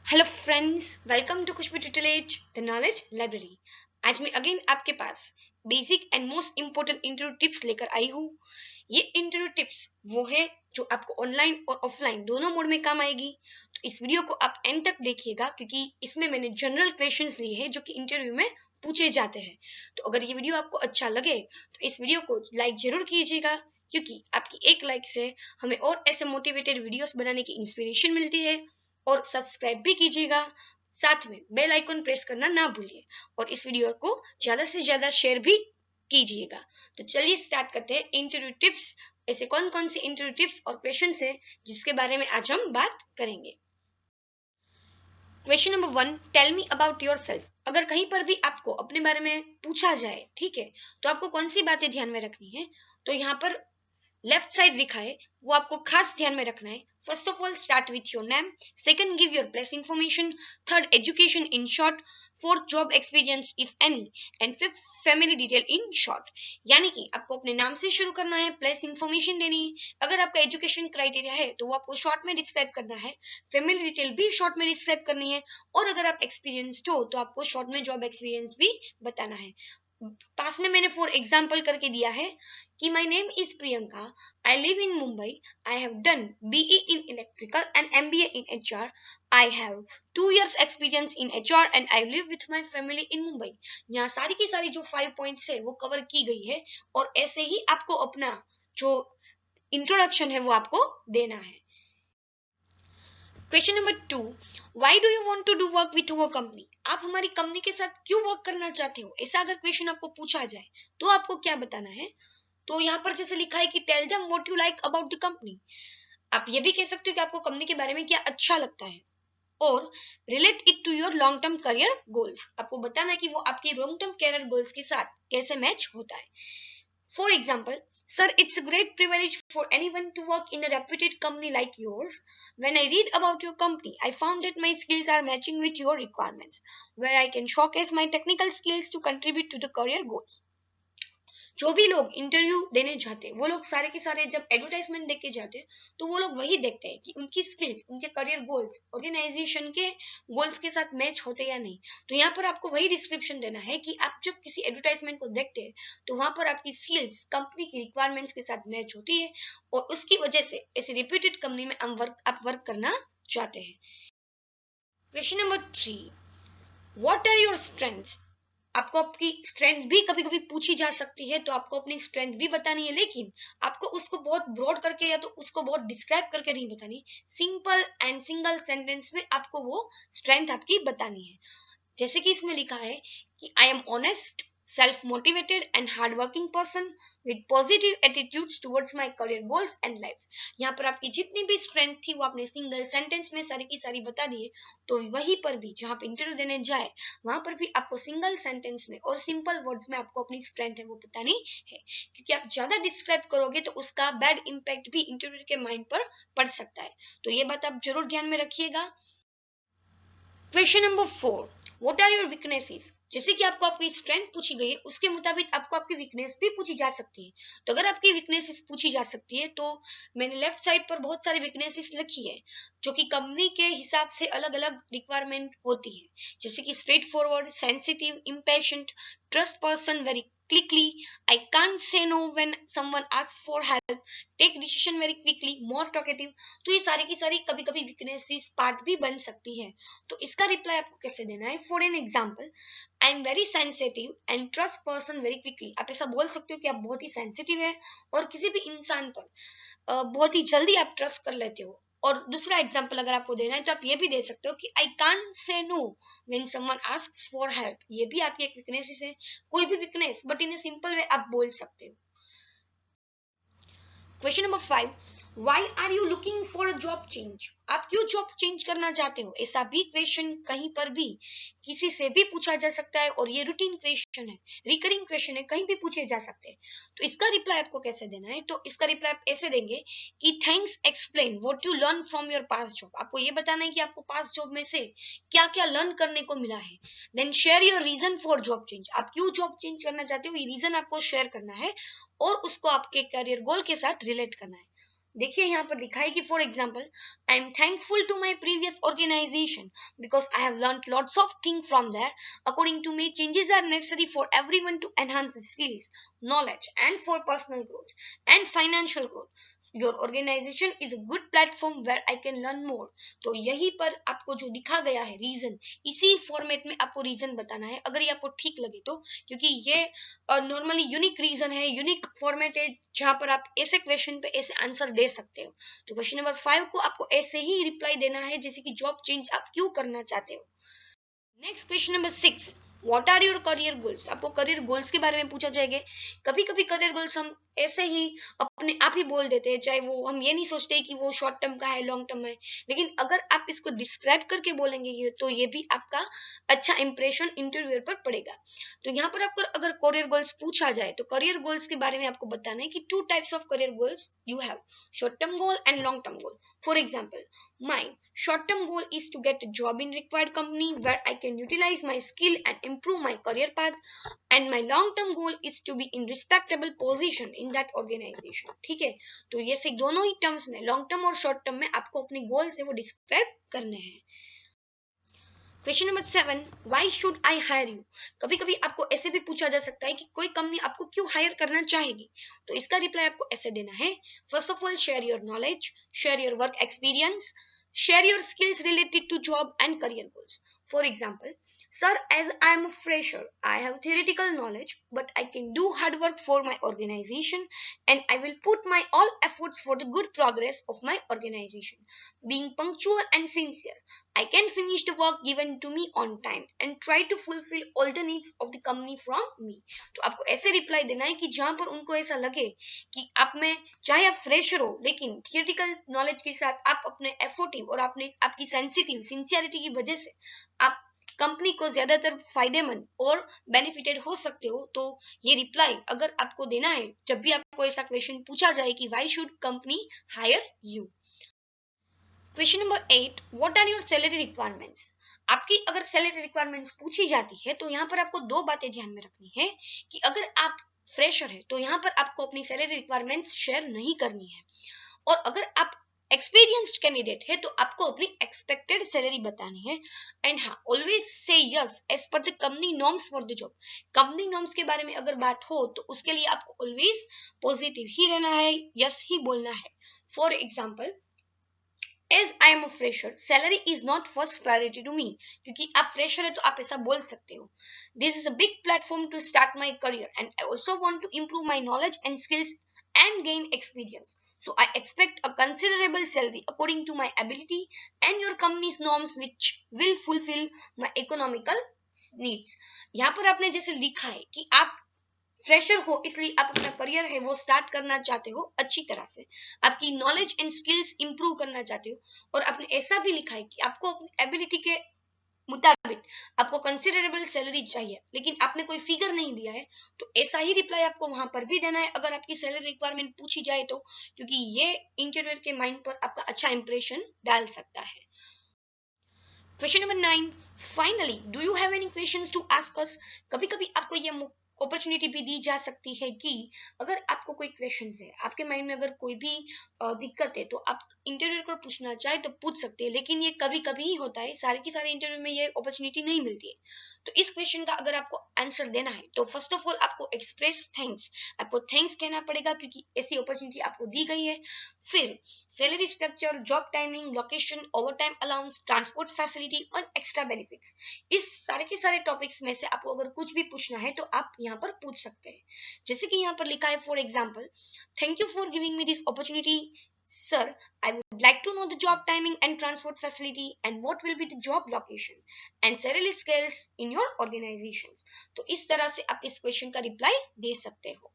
Hello friends, welcome to Khushbu tutorial the knowledge library. आज मैं again आपके पास basic and most important interview tips लेकर आई हूँ। ये इंटरव्यू टिप्स वो है जो आपको ऑनलाइन और ऑफलाइन दोनों मोड में काम आएगी। तो इस वीडियो को आप एंड तक देखिएगा क्योंकि इसमें मैंने जनरल क्वेश्चंस लिए हैं जो कि इंटरव्यू में पूछे जाते हैं। तो अगर ये वीडियो आपको अच्छा लगे तो इस वीडियो को लाइक जरूर कीजिएगा, क्योंकि आपकी एक लाइक से हमें और ऐसे मोटिवेटेड वीडियोस बनाने की इंस्पिरेशन मिलती है। और सब्सक्राइब भी कीजिएगा, साथ में बेल आइकन प्रेस करना ना भूलिए और इस वीडियो को ज्यादा से ज्यादा शेयर भी कीजिएगा। तो चलिए स्टार्ट करते हैं इंटरव्यू टिप्स। ऐसे कौन कौन सी इंटरव्यू टिप्स और क्वेश्चन है जिसके बारे में आज हम बात करेंगे। Question number 1, tell me about yourself. अगर कहीं पर भी आपको अपने बारे में पूछा जाए, ठीक है, तो आपको कौन सी बातें ध्यान में रखनी है। तो यहाँ पर लेफ्ट साइड लिखा है वो आपको खास ध्यान में रखना है। First of all start with your name, second give your place information, third education in short, fourth job experience if any, and fifth family detail in short. यानी कि आपको अपने नाम से शुरू करना है, प्लेस इंफॉर्मेशन देनी है, अगर आपका एजुकेशन क्राइटेरिया है तो वो आपको शॉर्ट में डिस्क्राइब करना है, फैमिली डिटेल भी शॉर्ट में डिस्क्राइब करनी है, और अगर आप एक्सपीरियंस्ड हो तो आपको शॉर्ट में जॉब एक्सपीरियंस भी बताना है। पास में मैंने फॉर एग्जाम्पल करके दिया है कि my name is Priyanka, I live in Mumbai, I have done BE in electrical and MBA in HR, I have 2 years experience in HR and I live with my family in Mumbai. यहाँ सारी की सारी जो 5 points है वो कवर की गई है और ऐसे ही आपको अपना जो इंट्रोडक्शन है वो आपको देना है। Question number 2, why do you want to do work with our company. आप हमारी कंपनी के साथ क्यों वर्क करना चाहते हो, ऐसा अगर क्वेश्चन आपको पूछा जाए तो आपको क्या बताना है। तो यहाँ पर जैसे लिखा है कि tell them what you like about the company. आप ये भी कह सकते हो कि आपको कंपनी के बारे में क्या अच्छा लगता है, और relate it to your long term career goals. आपको बताना है कि वो आपके लॉन्ग टर्म करियर गोल्स के साथ कैसे मैच होता है। For example, sir, it's a great privilege for anyone to work in a reputed company like yours. When I read about your company, I found that my skills are matching with your requirements, where I can showcase my technical skills to contribute to the career goals. जो भी लोग interview देने जाते हैं वो लोग सारे के सारे जब एडवर्टाइजमेंट देख के जाते हैं तो वो लोग वही देखते हैं कि उनकी स्किल्स, उनके करियर गोल्स ऑर्गेनाइजेशन के गोल्स के साथ मैच होते या नहीं। तो यहाँ पर आपको वही डिस्क्रिप्शन देना है कि आप जब किसी एडवर्टाइजमेंट को देखते हैं तो वहां पर आपकी स्किल्स कंपनी की रिक्वायरमेंट्स के साथ मैच होती है और उसकी वजह से ऐसी रिप्यूटेड कंपनी में आप वर्क करना चाहते हैं। Question number 3, what are your strengths. आपको आपकी स्ट्रेंथ भी कभी कभी पूछी जा सकती है, तो आपको अपनी स्ट्रेंथ भी बतानी है, लेकिन आपको उसको बहुत ब्रॉड करके या तो उसको बहुत डिस्क्राइब करके नहीं बतानी। सिंपल एंड सिंगल सेंटेंस में आपको वो स्ट्रेंथ आपकी बतानी है। जैसे कि इसमें लिखा है कि I am honest, self motivated and hard working person with positive attitudes towards my career goals and life. यहाँ पर आपकी जितनी भी स्ट्रेंथ थी वो आपने सिंगल सेंटेंस में सारी की सारी बता दी है। तो वहीं पर भी जहाँ पे इंटरव्यू देने जाए वहां पर भी आपको सिंगल सेंटेंस में और सिंपल वर्ड्स में आपको अपनी स्ट्रेंथ है वो बतानी है, क्योंकि आप ज्यादा डिस्क्राइब करोगे तो उसका बैड इम्पैक्ट भी इंटरव्यू के माइंड पर पड़ सकता है। तो ये बात आप जरूर ध्यान में रखिएगा। Question number 4, what are your weaknesses. जैसे कि आपको अपनी स्ट्रेंथ पूछी गई है उसके मुताबिक आपको आपकी वीकनेस भी पूछी जा सकती है। तो अगर आपकी वीकनेसेस पूछी जा सकती है तो मैंने लेफ्ट साइड पर बहुत सारी वीकनेसेस लिखी है जो कि कंपनी के हिसाब से अलग अलग रिक्वायरमेंट होती है, जैसे कि straight forward, sensitive, impatient, trust person very quickly, I can't say no when someone asks for help, take decision very quickly, more talkative। तो ये सारी की सारी कभी कभी वीकनेसेस पार्ट भी बन सकती है। तो इसका रिप्लाई आपको कैसे देना है। For an example, I am very sensitive and trust person very quickly. आप ऐसा बोल सकते हो कि आप बहुत ही सेंसिटिव है और किसी भी इंसान पर बहुत ही जल्दी आप ट्रस्ट कर लेते हो। और दूसरा एग्जाम्पल अगर आपको देना है तो आप ये भी दे सकते हो कि I can't say no when someone asks for help. ये भी आपकी एक वीकनेस है, कोई भी weakness but in a simple way आप बोल सकते हो। Question number 5, why are you looking for a job change. आप क्यों जॉब चेंज करना चाहते हो। ऐसा भी क्वेश्चन कहीं पर भी किसी से भी पूछा जा सकता है और ये रूटीन क्वेश्चन है, रिकरिंग क्वेश्चन है, कहीं भी पूछे जा सकते हैं। तो इसका रिप्लाई आपको कैसे देना है। तो इसका रिप्लाई आप ऐसे देंगे कि thanks, explain what you learn from your past job. आपको ये बताना है कि आपको पास्ट जॉब में से क्या क्या लर्न करने को मिला है। Then share your reason for job change. आप क्यों जॉब चेंज करना चाहते हो ये रीजन आपको शेयर करना है और उसको आपके करियर गोल के साथ रिलेट करना है। देखिए यहाँ पर लिखा है कि for example, I am thankful to my previous organisation because I have learn lots of thing from there. According to me, changes are necessary for everyone to enhance skills, knowledge and for personal growth and financial growth. Your organization is a good platform where I can learn more. तो यही पर आपको जो दिखा गया है reason, इसी format में आपको रीजन बताना है अगर ये आपको ठीक लगे तो, क्योंकि ये नॉर्मली यूनिक रीजन है, यूनिक फॉर्मेट है जहां पर आप ऐसे क्वेश्चन पे ऐसे आंसर दे सकते हो. तो क्वेश्चन नंबर 5 को आपको ऐसे ही रिप्लाई देना है जैसे कि जॉब चेंज आप क्यों करना चाहते हो. Next question number 6, what are your career goals. आपको करियर गोल्स के बारे में पूछा जाएगा. कभी कभी करियर गोल्स हम ऐसे ही अपने आप ही बोल देते हैं, चाहे वो हम ये नहीं सोचते कि वो शॉर्ट टर्म का है लॉन्ग टर्म है, लेकिन अगर आप इसको डिस्क्राइब करके बोलेंगे ये तो ये भी आपका अच्छा इंप्रेशन इंटरव्यूअर पर पड़ेगा. तो यहाँ पर आपको अगर करियर गोल्स पूछा जाए तो करियर गोल्स के बारे में आपको बताना है कि 2 types of career goals you have, short term goal and long term goal. For example, my short term goal is to get a job in required company where I can utilize my skill and improve my career path, and my long term goal is to be in respectable position in that organization. ठीक है, तो ये से दोनों ही terms में, long term और short term में आपको अपने गोल से वो डिस्क्राइब करने हैं. Question number 7, why should I hire you. कभी कभी आपको ऐसे भी पूछा जा सकता है कि कोई कंपनी आपको क्यों हायर करना चाहेगी. तो इसका रिप्लाई आपको ऐसे देना है. First of all, share your knowledge, share your work experience, share your skills related to job and career goals. For example, sir, as I am a fresher, I have theoretical knowledge, but I can do hard work for my organization and I will put my all efforts for the good progress of my organization. Being punctual and sincere, I can finish the work given to me on time and try to fulfill all the needs of the company from me. तो आपको ऐसे reply देना है कि जहां पर उनको ऐसा लगे कि आप में, चाहे आप फ्रेशर हो लेकिन थियोरेटिकल नॉलेज के साथ आप अपने एफर्टिव और आपने आपकी सेंसिटिव सिंसियरिटी की वजह से आप कंपनी को ज्यादातर फायदेमंद और बेनिफिटेड हो सकते हो. तो ये रिप्लाई अगर आपको देना है जब भी आपको ऐसा क्वेश्चन पूछा जाए कि why should company hire you. Question number 8, what are your salary requirements. आपकी अगर सैलरी रिक्वायरमेंट्स पूछी जाती है तो यहाँ पर आपको 2 बातें ध्यान में रखनी है कि अगर आप फ्रेशर है तो यहाँ पर आपको अपनी सैलरी रिक्वायरमेंट्स शेयर नहीं करनी है, और अगर आप एक्सपीरियंस्ड कैंडिडेट है तो आपको अपनी एक्सपेक्टेड सैलरी बतानी है. एंड हाँ, always say yes as per the company norms for the job. Company norms के बारे में अगर बात हो तो उसके लिए आपको ऑलवेज पॉजिटिव ही रहना है, यस ही बोलना है. For example, As I am a fresher, salary is not first priority to me. क्योंकि आप फ्रेशर है तो आप ऐसा बोल सकते हो. This is a big platform to start my career and I also want to improve my knowledge and skills and gain experience. So I expect a considerable salary according to my ability and your company's norms which will fulfill my economical needs. यहाँ पर आपने जैसे लिखा है कि आप fresher हो इसलिए आप अपना करियर है वो स्टार्ट करना चाहते हो अच्छी तरह से, आपकी नॉलेज एंड स्किल्स इंप्रूव करना चाहते हो, और आपने ऐसा भी लिखा है कि आपको अपनी एबिलिटी के मुताबिक आपको कंसिडरेबल सैलरी चाहिए, लेकिन आपने कोई फिगर नहीं दिया है. तो ऐसा ही रिप्लाई आपको वहां पर भी देना है अगर आपकी सैलरी रिक्वायरमेंट पूछी जाए तो, क्योंकि ये इंटरव्यूअर के माइंड पर आपका अच्छा इंप्रेशन डाल सकता है. Question number 9, finally do you have any questions to ask us. कभी कभी आपको ये अपॉर्चुनिटी भी दी जा सकती है कि अगर आपको कोई क्वेश्चन है, आपके माइंड में अगर कोई भी दिक्कत है तो आप इंटरव्यू को पूछना चाहे तो पूछ सकते हैं, लेकिन ये कभी कभी ही होता है, सारे के सारे इंटरव्यू में ये अपॉर्चुनिटी नहीं मिलती है. तो इस क्वेश्चन का अगर आपको आंसर देना है तो फर्स्ट ऑफ ऑल आपको एक्सप्रेस थैंक्स, आपको थैंक्स कहना पड़ेगा क्योंकि ऐसी अपॉर्चुनिटी आपको दी गई है. फिर salary structure, job timing, location, overtime allowance, transport facility और एक्स्ट्रा बेनिफिट्स, इस सारे के सारे टॉपिक्स में से आपको अगर कुछ भी पूछना है तो आप यहाँ पर पूछ सकते हैं. जैसे कि यहाँ पर लिखा है, for example, thank you for giving me this opportunity sir, I would like to know the job timing and transport facility and what will be the job location and salary scales in your organizations. तो इस तरह से आप इस question का reply दे सकते हो.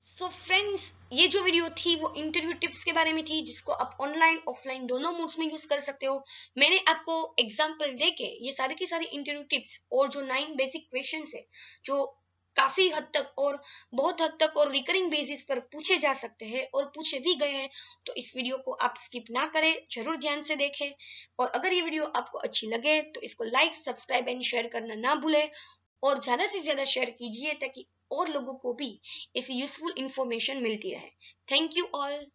So friends, ये जो वीडियो थी वो इंटरव्यू टिप्स के बारे में थी जिसको आप ऑनलाइन ऑफलाइन दोनों मोड्स में यूज कर सकते हो. मैंने आपको एग्जांपल देके ये सारे की सारी इंटरव्यू टिप्स और जो 9 बेसिक क्वेश्चंस है जो काफी हद तक और बहुत हद तक और रिकरिंग बेसिस पर पूछे जा सकते हैं और पूछे भी गए हैं, तो इस वीडियो को आप स्किप ना करें, जरूर ध्यान से देखें. और अगर ये वीडियो आपको अच्छी लगे तो इसको लाइक, सब्सक्राइब एंड शेयर करना ना भूलें, और ज्यादा से ज्यादा शेयर कीजिए ताकि और लोगों को भी ऐसी यूजफुल इंफॉर्मेशन मिलती रहे. Thank you all.